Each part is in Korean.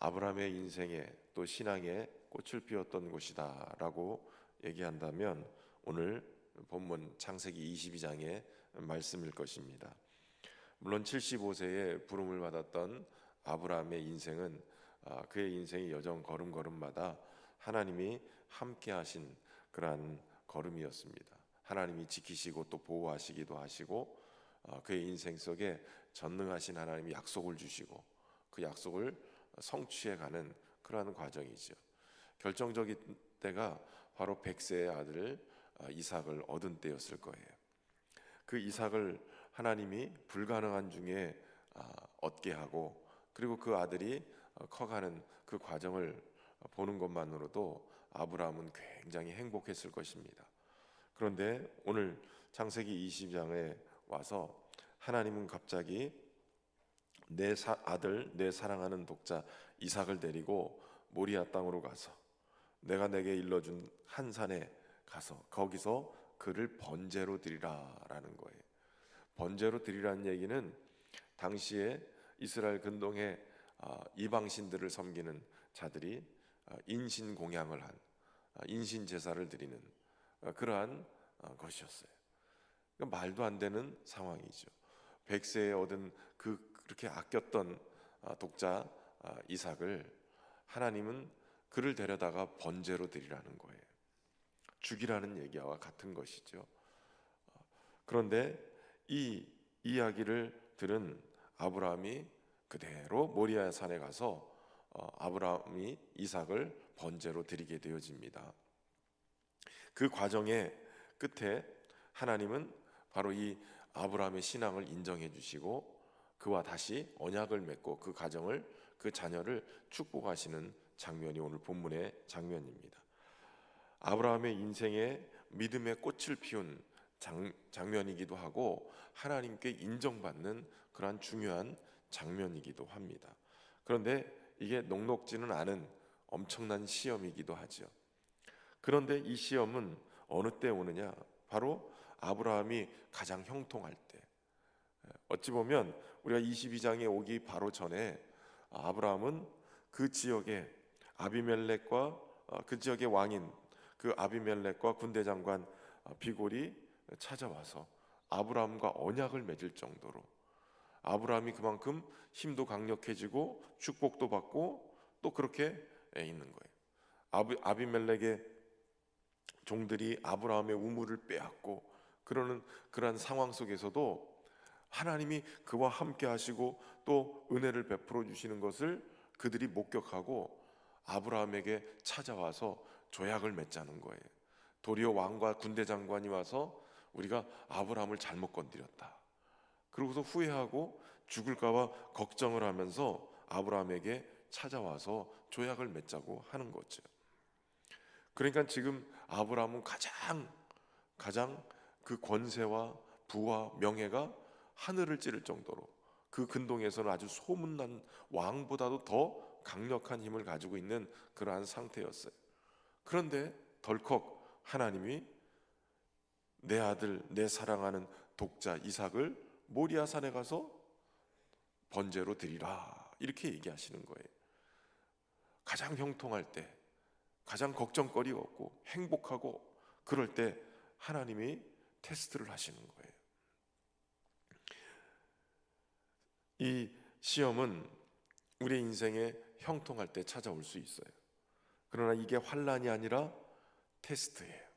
아브라함의 인생에 또 신앙에 꽃을 피웠던 곳이다라고 얘기한다면 오늘 본문 창세기 22장의 말씀일 것입니다. 물론 75세에 부름을 받았던 아브라함의 인생은 그의 인생의 여정 걸음걸음마다 하나님이 함께 하신 그러한 걸음이었습니다. 하나님이 지키시고 또 보호하시기도 하시고 그의 인생 속에 전능하신 하나님이 약속을 주시고 그 약속을 성취해가는 그러한 과정이죠. 결정적인 때가 바로 100세의 아들 이삭을 얻은 때였을 거예요. 그 이삭을 하나님이 불가능한 중에 얻게 하고 그리고 그 아들이 커가는 그 과정을 보는 것만으로도 아브라함은 굉장히 행복했을 것입니다. 그런데 오늘 창세기 20장에 와서 하나님은 갑자기 내 아들, 내 사랑하는 독자 이삭을 데리고 모리아 땅으로 가서 내가 내게 일러준 한 산에 가서 거기서 그를 번제로 드리라 라는 거예요. 번제로 드리라는 얘기는 당시에 이스라엘 근동에 이방신들을 섬기는 자들이 인신 공양을 한 인신 제사를 드리는 그러한 것이었어요. 그러니까 말도 안 되는 상황이죠. 100세에 얻은 그렇게 아꼈던 독자 이삭을 하나님은 그를 데려다가 번제로 드리라는 거예요. 죽이라는 얘기와 같은 것이죠. 그런데 이 이야기를 들은 아브라함이 그대로 모리아 산에 가서 아브라함이 이삭을 번제로 드리게 되어집니다. 그 과정의 끝에 하나님은 바로 이 아브라함의 신앙을 인정해 주시고 그와 다시 언약을 맺고 그 가정을 그 자녀를 축복하시는 장면이 오늘 본문의 장면입니다. 아브라함의 인생에 믿음의 꽃을 피운 장면이기도 하고 하나님께 인정받는 그러한 중요한 장면이기도 합니다. 그런데 이게 녹록지는 않은 엄청난 시험이기도 하죠. 그런데 이 시험은 어느 때 오느냐? 바로 아브라함이 가장 형통할 때. 어찌 보면 우리가 22장에 오기 바로 전에 아브라함은 그 지역에 아비멜렉과 그 지역의 왕인 그 아비멜렉과 군대 장관 비골이 찾아와서 아브라함과 언약을 맺을 정도로 아브라함이 그만큼 힘도 강력해지고 축복도 받고 또 그렇게 있는 거예요. 아비멜렉의 종들이 아브라함의 우물을 빼앗고 그러한 상황 속에서도 하나님이 그와 함께 하시고 또 은혜를 베풀어 주시는 것을 그들이 목격하고 아브라함에게 찾아와서 조약을 맺자는 거예요. 도리어 왕과 군대 장관이 와서 우리가 아브라함을 잘못 건드렸다. 그러고서 후회하고 죽을까봐 걱정을 하면서 아브라함에게 찾아와서 조약을 맺자고 하는 거죠. 그러니까 지금 아브라함은 가장 그 권세와 부와 명예가 하늘을 찌를 정도로 그 근동에서는 아주 소문난 왕보다도 더 강력한 힘을 가지고 있는 그러한 상태였어요. 그런데 덜컥 하나님이 내 아들, 내 사랑하는 독자 이삭을 모리아 산에 가서 번제로 드리라 이렇게 얘기하시는 거예요. 가장 형통할 때, 가장 걱정거리가 없고 행복하고 그럴 때 하나님이 테스트를 하시는 거예요. 이 시험은 우리 인생에 형통할 때 찾아올 수 있어요. 그러나 이게 환난이 아니라 테스트예요.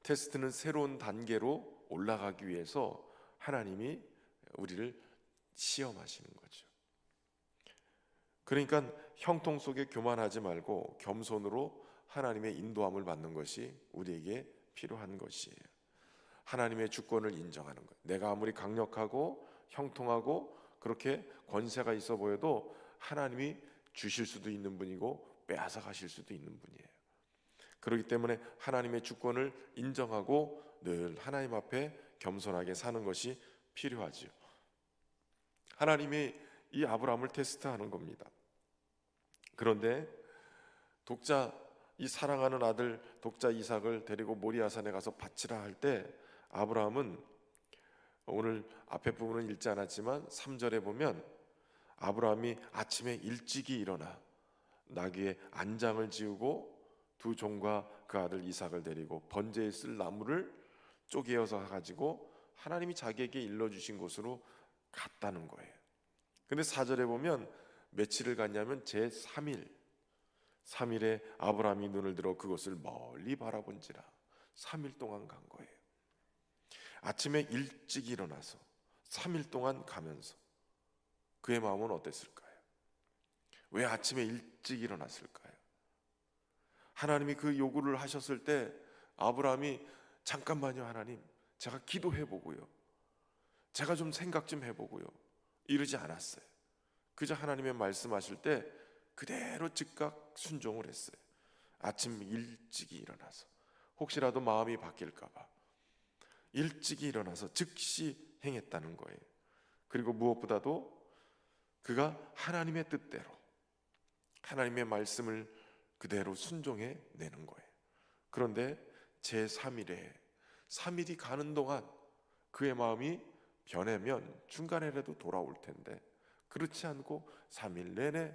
테스트는 새로운 단계로 올라가기 위해서 하나님이 우리를 시험하시는 거죠. 그러니까 형통 속에 교만하지 말고 겸손으로 하나님의 인도함을 받는 것이 우리에게 필요한 것이에요. 하나님의 주권을 인정하는 거예요. 내가 아무리 강력하고 형통하고 그렇게 권세가 있어 보여도 하나님이 주실 수도 있는 분이고 빼앗아 가실 수도 있는 분이에요. 그렇기 때문에 하나님의 주권을 인정하고 늘 하나님 앞에 겸손하게 사는 것이 필요하지요. 하나님이 이 아브라함을 테스트하는 겁니다. 그런데 이 사랑하는 아들 독자 이삭을 데리고 모리아산에 가서 바치라 할 때 아브라함은 오늘 앞에 부분은 읽지 않았지만 3절에 보면 아브라함이 아침에 일찍이 일어나 나귀의 안장을 지우고 두 종과 그 아들 이삭을 데리고 번제에 쓸 나무를 쪼개어서 가지고 하나님이 자기에게 일러주신 곳으로 갔다는 거예요. 근데 4절에 보면 며칠을 갔냐면 제3일 3일에 아브라함이 눈을 들어 그것을 멀리 바라본지라 3일 동안 간 거예요. 아침에 일찍 일어나서 3일 동안 가면서 그의 마음은 어땠을까요? 왜 아침에 일찍 일어났을까요? 하나님이 그 요구를 하셨을 때 아브라함이 잠깐만요 하나님, 제가 기도해보고요, 제가 좀 생각 좀 해보고요 이러지 않았어요. 그저 하나님의 말씀하실 때 그대로 즉각 순종을 했어요. 아침 일찍이 일어나서 혹시라도 마음이 바뀔까봐 일찍이 일어나서 즉시 행했다는 거예요. 그리고 무엇보다도 그가 하나님의 뜻대로 하나님의 말씀을 그대로 순종해 내는 거예요. 그런데 제3일에 3일이 가는 동안 그의 마음이 변하면 중간에라도 돌아올 텐데 그렇지 않고 3일 내내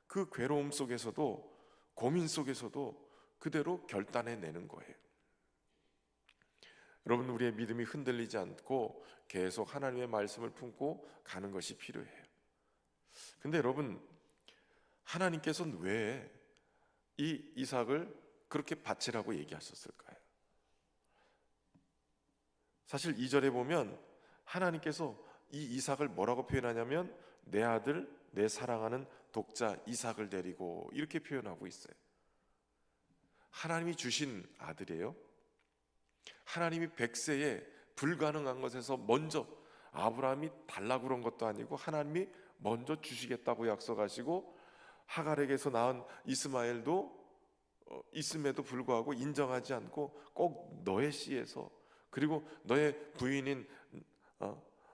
그 괴로움 속에서도 고민 속에서도 그대로 결단해 내는 거예요. 여러분, 우리의 믿음이 흔들리지 않고 계속 하나님의 말씀을 품고 가는 것이 필요해요. 근데 여러분, 하나님께서는 왜 이 이삭을 그렇게 바치라고 얘기하셨을까요? 사실 2절에 보면 하나님께서 이 이삭을 뭐라고 표현하냐면 내 아들, 내 사랑하는 독자 이삭을 데리고 이렇게 표현하고 있어요. 하나님이 주신 아들이에요. 하나님이 100세에 불가능한 것에서 먼저 아브라함이 달라고 그런 것도 아니고 하나님이 먼저 주시겠다고 약속하시고 하갈에게서 낳은 이스마엘도 있음에도 불구하고 인정하지 않고 꼭 너의 씨에서 그리고 너의 부인인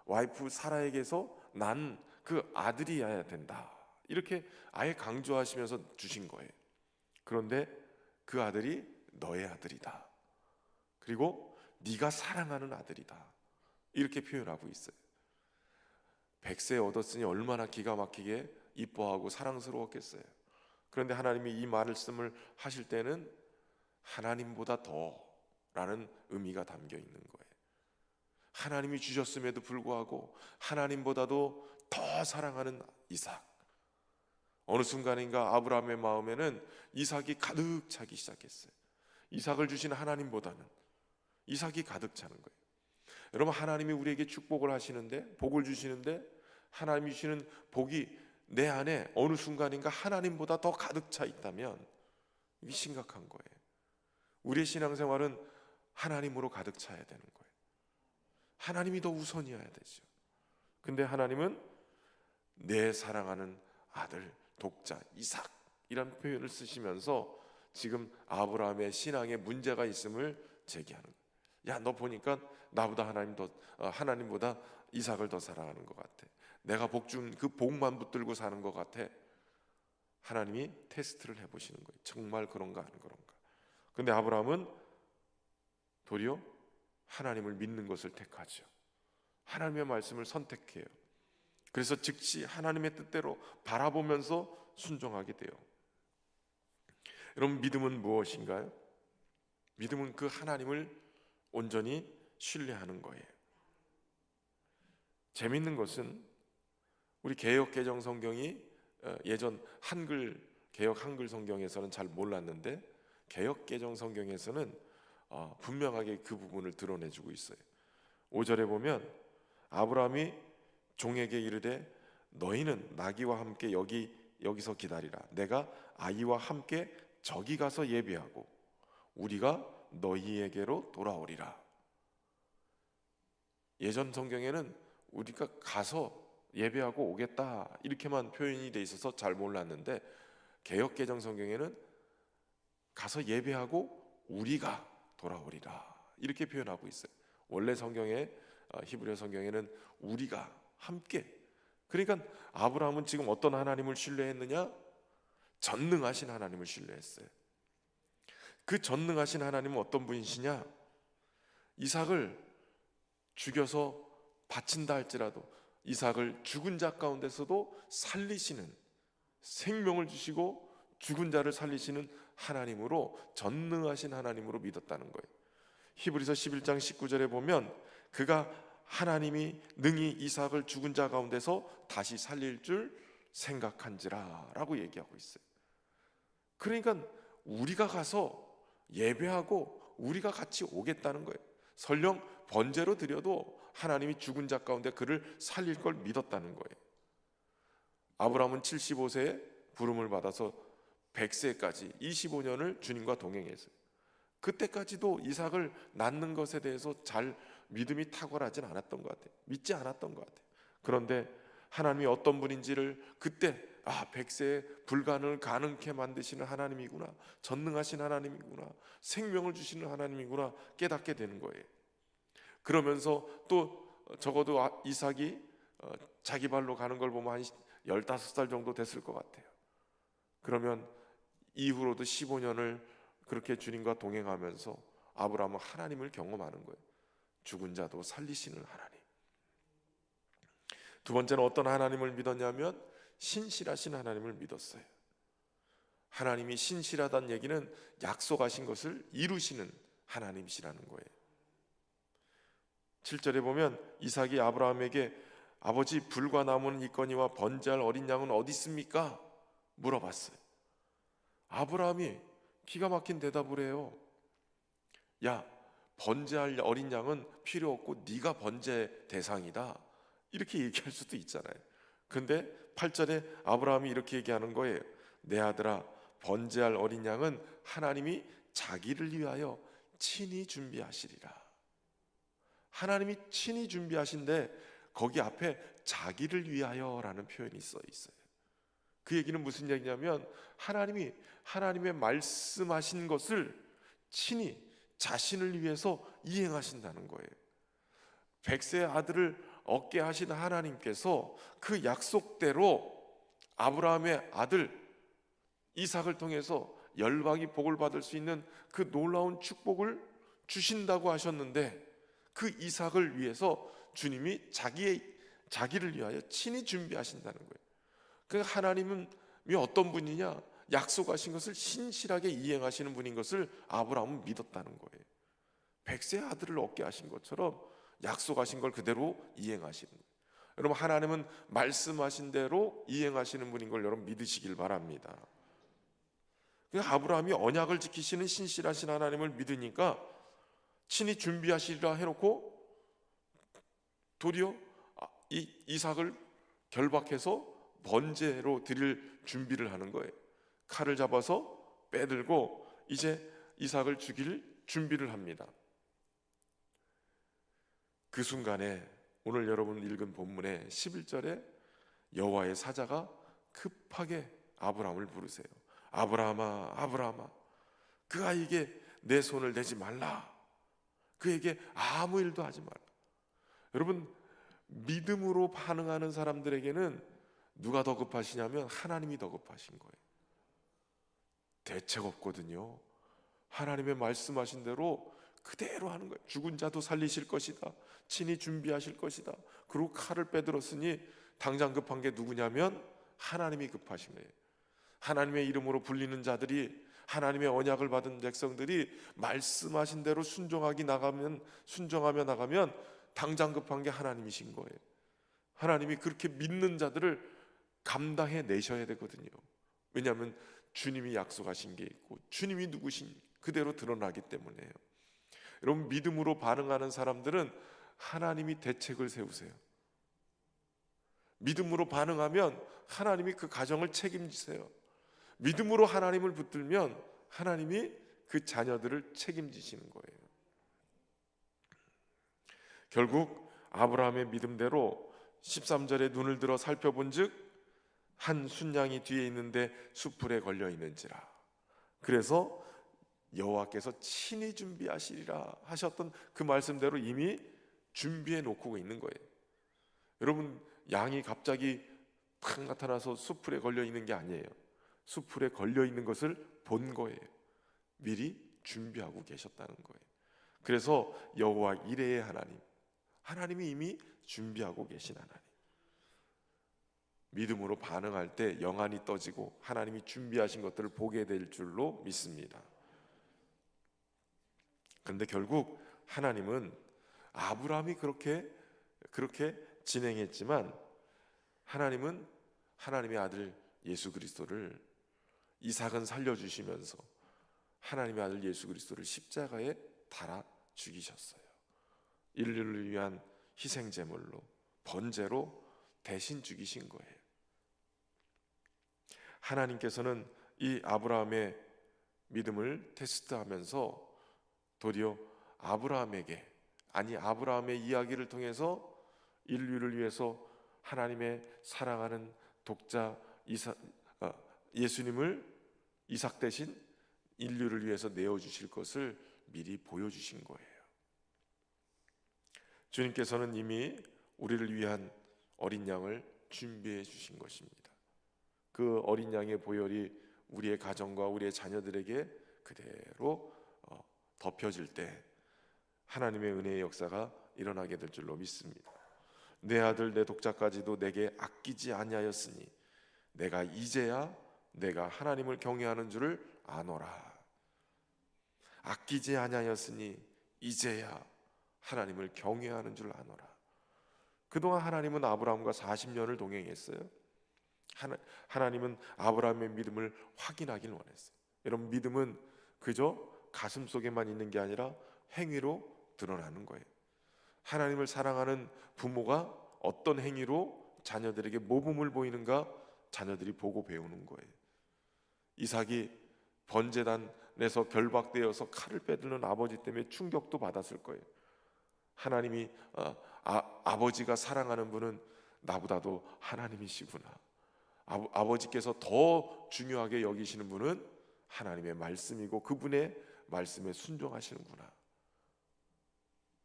와이프 사라에게서 난 그 아들이어야 된다 이렇게 아예 강조하시면서 주신 거예요. 그런데 그 아들이 너의 아들이다, 그리고 네가 사랑하는 아들이다 이렇게 표현하고 있어요. 100세 얻었으니 얼마나 기가 막히게 이뻐하고 사랑스러웠겠어요. 그런데 하나님이 이 말씀을 하실 때는 하나님보다 더 라는 의미가 담겨 있는 거예요. 하나님이 주셨음에도 불구하고 하나님보다도 더 사랑하는 이삭. 어느 순간인가 아브라함의 마음에는 이삭이 가득 차기 시작했어요. 이삭을 주신 하나님보다는 이삭이 가득 차는 거예요. 여러분, 하나님이 우리에게 축복을 하시는데, 복을 주시는데 하나님이 주시는 복이 내 안에 어느 순간인가 하나님보다 더 가득 차 있다면 이게 심각한 거예요. 우리의 신앙생활은 하나님으로 가득 차야 되는 거예요. 하나님이 더 우선이어야 되죠. 근데 하나님은 내 사랑하는 아들 독자 이삭이라는 표현을 쓰시면서 지금 아브라함의 신앙에 문제가 있음을 제기하는 거예요. 야, 너 보니까 나보다 하나님보다 이삭을 더 사랑하는 것 같아. 내가 복 준 그 복만 붙들고 사는 것 같아. 하나님이 테스트를 해보시는 거예요. 정말 그런가 안 그런가. 근데 아브라함은 도리어 하나님을 믿는 것을 택하죠. 하나님의 말씀을 선택해요. 그래서 즉시 하나님의 뜻대로 바라보면서 순종하게 돼요. 여러분, 믿음은 무엇인가요? 믿음은 그 하나님을 온전히 신뢰하는 거예요. 재밌는 것은 우리 개역 개정 성경이 예전 개역 한글 성경에서는 잘 몰랐는데 개역 개정 성경에서는 분명하게 그 부분을 드러내주고 있어요. 5절에 보면 아브라함이 종에게 이르되 너희는 나귀와 함께 여기서 기다리라. 내가 아이와 함께 저기 가서 예배하고 우리가 너희에게로 돌아오리라. 예전 성경에는 우리가 가서 예배하고 오겠다 이렇게만 표현이 돼 있어서 잘 몰랐는데 개역 개정 성경에는 가서 예배하고 우리가 돌아오리라 이렇게 표현하고 있어요. 원래 성경에 히브리어 성경에는 우리가 함께. 그러니까 아브라함은 지금 어떤 하나님을 신뢰했느냐? 전능하신 하나님을 신뢰했어요. 그 전능하신 하나님은 어떤 분이시냐? 이삭을 죽여서 바친다 할지라도 이삭을 죽은 자 가운데서도 살리시는, 생명을 주시고 죽은 자를 살리시는 하나님으로, 전능하신 하나님으로 믿었다는 거예요. 히브리서 11장 19절에 보면 그가 하나님이 능히 이삭을 죽은 자 가운데서 다시 살릴 줄 생각한지라 라고 얘기하고 있어요. 그러니까 우리가 가서 예배하고 우리가 같이 오겠다는 거예요. 설령 번제로 드려도 하나님이 죽은 자 가운데 그를 살릴 걸 믿었다는 거예요. 아브라함은 75세에 부름을 받아서 100세까지 25년을 주님과 동행했어요. 그때까지도 이삭을 낳는 것에 대해서 잘 믿음이 탁월하진 않았던 것 같아요. 믿지 않았던 것 같아요. 그런데 하나님이 어떤 분인지를 그때 100세에 불가능을 가능케 만드시는 하나님이구나, 전능하신 하나님이구나, 생명을 주시는 하나님이구나 깨닫게 되는 거예요. 그러면서 또 적어도 이삭이 자기 발로 가는 걸 보면 한 15살 정도 됐을 것 같아요. 그러면 이후로도 15년을 그렇게 주님과 동행하면서 아브라함은 하나님을 경험하는 거예요. 죽은 자도 살리시는 하나님. 두 번째는 어떤 하나님을 믿었냐면 신실하신 하나님을 믿었어요. 하나님이 신실하다는 얘기는 약속하신 것을 이루시는 하나님이시라는 거예요. 7절에 보면 이삭이 아브라함에게 아버지, 불과 나무는 있거니와 번제할 어린 양은 어디 있습니까? 물어봤어요. 아브라함이 기가 막힌 대답을 해요. 야, 번제할 어린 양은 필요 없고 네가 번제 대상이다, 이렇게 얘기할 수도 있잖아요. 근데 8절에 아브라함이 이렇게 얘기하는 거예요. 내 아들아, 번제할 어린 양은 하나님이 자기를 위하여 친히 준비하시리라. 하나님이 친히 준비하신데 거기 앞에 자기를 위하여라는 표현이 써 있어요. 그 얘기는 무슨 얘기냐면 하나님이 하나님의 말씀하신 것을 친히 자신을 위해서 이행하신다는 거예요. 100세의 아들을 얻게 하신 하나님께서 그 약속대로 아브라함의 아들 이삭을 통해서 열방이 복을 받을 수 있는 그 놀라운 축복을 주신다고 하셨는데, 그 이삭을 위해서 주님이 자기를 위하여 친히 준비하신다는 거예요. 그 하나님은 어떤 분이냐? 약속하신 것을 신실하게 이행하시는 분인 것을 아브라함은 믿었다는 거예요. 100세의 아들을 얻게 하신 것처럼 약속하신 걸 그대로 이행하시는 거예요. 여러분, 하나님은 말씀하신 대로 이행하시는 분인 걸 여러분 믿으시길 바랍니다. 아브라함이 언약을 지키시는 신실하신 하나님을 믿으니까 친히 준비하시리라 해놓고 도리어 이삭을 결박해서 번제로 드릴 준비를 하는 거예요. 칼을 잡아서 빼들고 이제 이삭을 죽일 준비를 합니다. 그 순간에 오늘 여러분 읽은 본문의 11절에 여호와의 사자가 급하게 아브라함을 부르세요. 아브라함아, 아브라함아, 그 아이에게 내 손을 대지 말라. 그에게 아무 일도 하지 말라. 여러분, 믿음으로 반응하는 사람들에게는 누가 더 급하시냐면 하나님이 더 급하신 거예요. 대책 없거든요. 하나님의 말씀하신 대로 그대로 하는 거예요. 죽은 자도 살리실 것이다, 친히 준비하실 것이다. 그리고 칼을 빼들었으니 당장 급한 게 누구냐면 하나님이 급하신 거예요. 하나님의 이름으로 불리는 자들이, 하나님의 언약을 받은 백성들이 말씀하신 대로 순종하며 나가면 당장 급한 게 하나님이신 거예요. 하나님이 그렇게 믿는 자들을 감당해 내셔야 되거든요. 왜냐하면 주님이 약속하신 게 있고 주님이 누구신 그대로 드러나기 때문에요. 여러분, 믿음으로 반응하는 사람들은 하나님이 대책을 세우세요. 믿음으로 반응하면 하나님이 그 가정을 책임지세요. 믿음으로 하나님을 붙들면 하나님이 그 자녀들을 책임지시는 거예요. 결국 아브라함의 믿음대로 13절에 눈을 들어 살펴본즉 한 순양이 뒤에 있는데 수풀에 걸려 있는지라. 그래서 여호와께서 친히 준비하시리라 하셨던 그 말씀대로 이미 준비해 놓고 있는 거예요. 여러분, 양이 갑자기 팍 나타나서 수풀에 걸려 있는 게 아니에요. 수풀에 걸려 있는 것을 본 거예요. 미리 준비하고 계셨다는 거예요. 그래서 여호와 이레의 하나님, 하나님이 이미 준비하고 계신 하나님. 믿음으로 반응할 때 영안이 떠지고 하나님이 준비하신 것들을 보게 될 줄로 믿습니다. 그런데 결국 하나님은 아브라함이 그렇게 진행했지만 하나님은 하나님의 아들 예수 그리스도를, 이삭은 살려주시면서 하나님의 아들 예수 그리스도를 십자가에 달아 죽이셨어요. 인류를 위한 희생제물로, 번제로 대신 죽이신 거예요. 하나님께서는 이 아브라함의 믿음을 테스트하면서 도리어 아브라함의 이야기를 통해서 인류를 위해서 하나님의 사랑하는 독자 예수님을 이삭 대신 인류를 위해서 내어주실 것을 미리 보여주신 거예요. 주님께서는 이미 우리를 위한 어린 양을 준비해 주신 것입니다. 그 어린 양의 보혈이 우리의 가정과 우리의 자녀들에게 그대로 덮여질 때 하나님의 은혜의 역사가 일어나게 될 줄로 믿습니다. 내 아들 내 독자까지도 내게 아끼지 아니하였으니 내가 이제야 내가 하나님을 경외하는 줄을 아노라. 아끼지 아니하였으니 이제야 하나님을 경외하는 줄 아노라. 그동안 하나님은 아브라함과 40년을 동행했어요. 하나님은 아브라함의 믿음을 확인하길 원했어요. 여러분, 믿음은 그저 가슴 속에만 있는 게 아니라 행위로 드러나는 거예요. 하나님을 사랑하는 부모가 어떤 행위로 자녀들에게 모범을 보이는가 자녀들이 보고 배우는 거예요. 이삭이 번제단에서 결박되어서 칼을 빼드는 아버지 때문에 충격도 받았을 거예요. 하나님이 아버지가 사랑하는 분은 나보다도 하나님이시구나. 아버지께서 더 중요하게 여기시는 분은 하나님의 말씀이고 그분의 말씀에 순종하시는구나.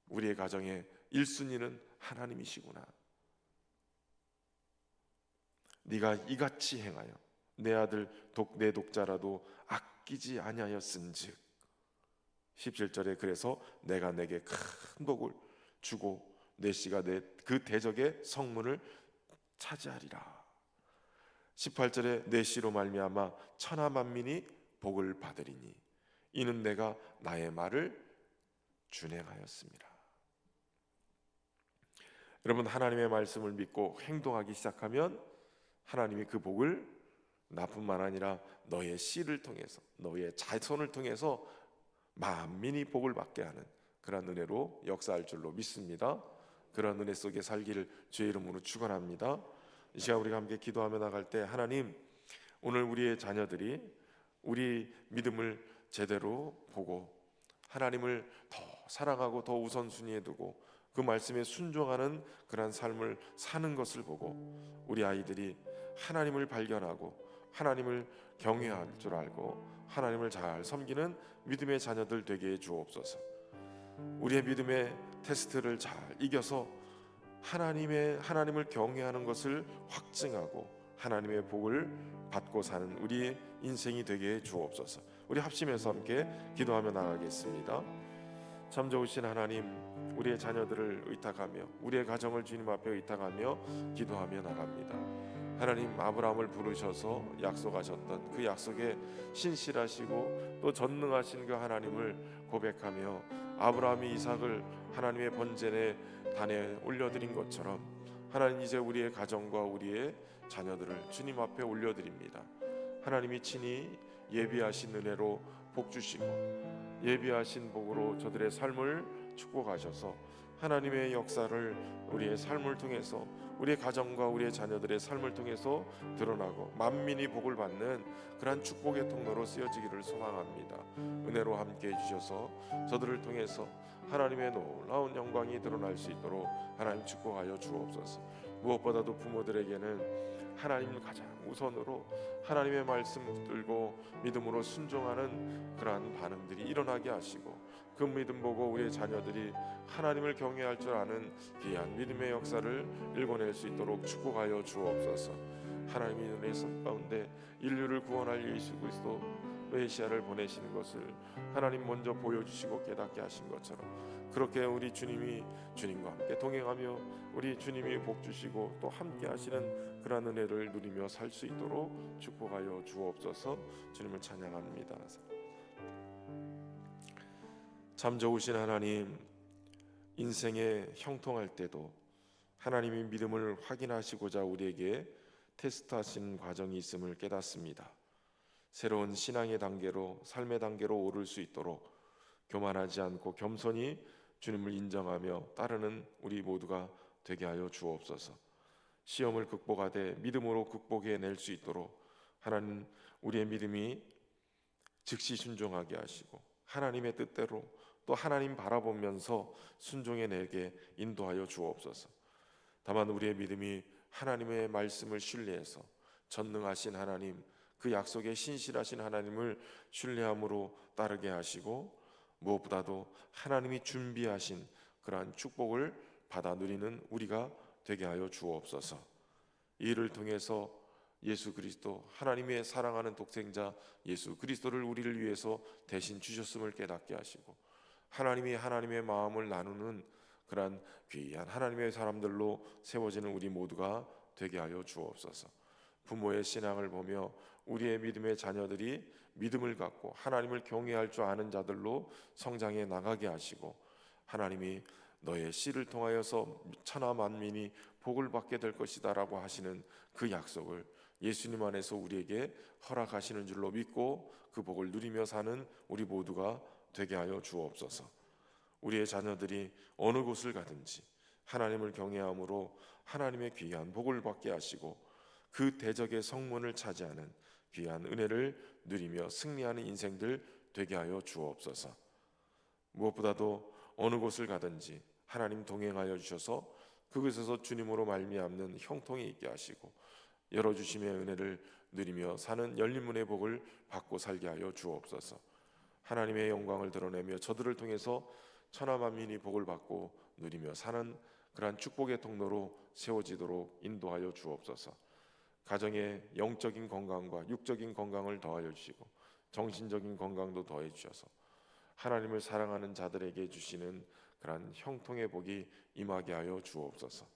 우리의 가정의 1순위는 하나님이시구나. 네가 이같이 행하여 내 아들 내 독자라도 아끼지 아니하였은즉 17절에 그래서 내가 내게 큰 복을 주고 내 씨가 그 대적의 성문을 차지하리라. 18절에 내 씨로 말미암아 천하 만민이 복을 받으리니 이는 내가 나의 말을 준행하였습니다. 여러분, 하나님의 말씀을 믿고 행동하기 시작하면 하나님이 그 복을 나뿐만 아니라 너의 씨를 통해서, 너의 자손을 통해서 만민이 복을 받게 하는 그런 은혜로 역사할 줄로 믿습니다. 그런 은혜 속에 살기를 주의 이름으로 축원합니다. 이 시간 우리가 함께 기도하며 나갈 때 하나님, 오늘 우리의 자녀들이 우리 믿음을 제대로 보고 하나님을 더 사랑하고 더 우선순위에 두고 그 말씀에 순종하는 그런 삶을 사는 것을 보고 우리 아이들이 하나님을 발견하고 하나님을 경외할 줄 알고 하나님을 잘 섬기는 믿음의 자녀들 되게 해 주옵소서. 우리의 믿음의 테스트를 잘 이겨서 하나님을 경외하는 것을 확증하고 하나님의 복을 받고 사는 우리의 인생이 되게 해 주옵소서. 우리 합심해서 함께 기도하며 나가겠습니다. 참 좋으신 하나님, 우리의 자녀들을 의탁하며 우리의 가정을 주님 앞에 의탁하며 기도하며 나갑니다. 하나님, 아브라함을 부르셔서 약속하셨던 그 약속에 신실하시고 또 전능하신 그 하나님을 고백하며 아브라함이 이삭을 하나님의 번제의 단에 올려드린 것처럼 하나님, 이제 우리의 가정과 우리의 자녀들을 주님 앞에 올려드립니다. 하나님이 친히 예비하신 은혜로 복 주시고 예비하신 복으로 저들의 삶을 축복하셔서 하나님의 역사를 우리의 삶을 통해서 우리의 가정과 우리의 자녀들의 삶을 통해서 드러나고 만민이 복을 받는 그러한 축복의 통로로 쓰여지기를 소망합니다. 은혜로 함께 해주셔서 저들을 통해서 하나님의 놀라운 영광이 드러날 수 있도록 하나님 축복하여 주옵소서. 무엇보다도 부모들에게는 하나님을 가장 우선으로 하나님의 말씀 들고 믿음으로 순종하는 그러한 반응들이 일어나게 하시고 그 믿음 보고 우리의 자녀들이 하나님을 경외할 줄 아는 귀한 믿음의 역사를 일궈낼 수 있도록 축복하여 주옵소서. 하나님의 은혜의 손 가운데 인류를 구원할 예수 그리스도 메시아를 보내시는 것을 하나님 먼저 보여주시고 깨닫게 하신 것처럼 그렇게 우리 주님이 주님과 함께 동행하며 우리 주님이 복 주시고 또 함께 하시는 그러한 은혜를 누리며 살 수 있도록 축복하여 주옵소서. 주님을 찬양합니다. 참 좋으신 하나님, 인생에 형통할 때도 하나님이 믿음을 확인하시고자 우리에게 테스트하신 과정이 있음을 깨닫습니다. 새로운 신앙의 단계로, 삶의 단계로 오를 수 있도록 교만하지 않고 겸손히 주님을 인정하며 따르는 우리 모두가 되게 하여 주옵소서. 시험을 극복하되 믿음으로 극복해낼 수 있도록 하나님, 우리의 믿음이 즉시 순종하게 하시고 하나님의 뜻대로 또 하나님 바라보면서 순종해내게 인도하여 주옵소서. 다만 우리의 믿음이 하나님의 말씀을 신뢰해서 전능하신 하나님, 그 약속에 신실하신 하나님을 신뢰함으로 따르게 하시고, 무엇보다도 하나님이 준비하신 그러한 축복을 받아 누리는 우리가 되게 하여 주옵소서. 이 일을 통해서 예수 그리스도, 하나님의 사랑하는 독생자 예수 그리스도를 우리를 위해서 대신 주셨음을 깨닫게 하시고, 하나님이 하나님의 마음을 나누는 그러한 귀한 하나님의 사람들로 세워지는 우리 모두가 되게 하여 주옵소서. 부모의 신앙을 보며 우리의 믿음의 자녀들이 믿음을 갖고 하나님을 경외할 줄 아는 자들로 성장해 나가게 하시고, 하나님이 너의 씨를 통하여서 천하 만민이 복을 받게 될 것이다 라고 하시는 그 약속을 예수님 안에서 우리에게 허락하시는 줄로 믿고 그 복을 누리며 사는 우리 모두가 되게 하여 주옵소서. 우리의 자녀들이 어느 곳을 가든지 하나님을 경외함으로 하나님의 귀한 복을 받게 하시고 그 대적의 성문을 차지하는 귀한 은혜를 누리며 승리하는 인생들 되게 하여 주옵소서. 무엇보다도 어느 곳을 가든지 하나님 동행하여 주셔서 그곳에서 주님으로 말미암는 형통이 있게 하시고 열어주심의 은혜를 누리며 사는 열린 문의 복을 받고 살게 하여 주옵소서. 하나님의 영광을 드러내며 저들을 통해서 천하 만민이 복을 받고 누리며 사는 그러한 축복의 통로로 세워지도록 인도하여 주옵소서. 가정의 영적인 건강과 육적인 건강을 더하여 주시고 정신적인 건강도 더해 주셔서 하나님을 사랑하는 자들에게 주시는 그러한 형통의 복이 임하게 하여 주옵소서.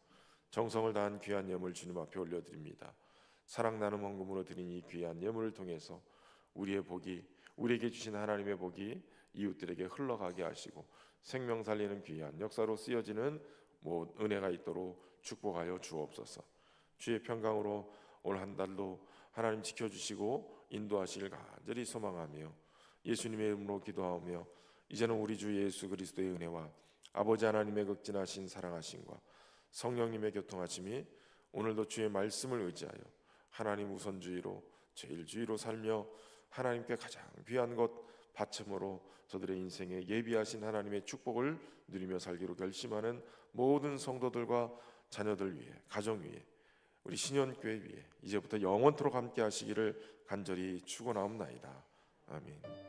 정성을 다한 귀한 예물 주님 앞에 올려드립니다. 사랑 나눔 헌금으로 드린 이 귀한 예물을 통해서 우리의 복이, 우리에게 주신 하나님의 복이 이웃들에게 흘러가게 하시고 생명 살리는 귀한 역사로 쓰여지는 은혜가 있도록 축복하여 주옵소서. 주의 평강으로 올 한 달도 하나님 지켜주시고 인도하시길 간절히 소망하며 예수님의 이름으로 기도하며 이제는 우리 주 예수 그리스도의 은혜와 아버지 하나님의 극진하신 사랑하심과 성령님의 교통하심이 오늘도 주의 말씀을 의지하여 하나님 우선주의로 제일주의로 살며 하나님께 가장 귀한 것 바침으로 저들의 인생에 예비하신 하나님의 축복을 누리며 살기로 결심하는 모든 성도들과 자녀들 위해, 가정 위해, 우리 신현교회 위해 이제부터 영원토록 함께 하시기를 간절히 축원하옵나이다. 아멘.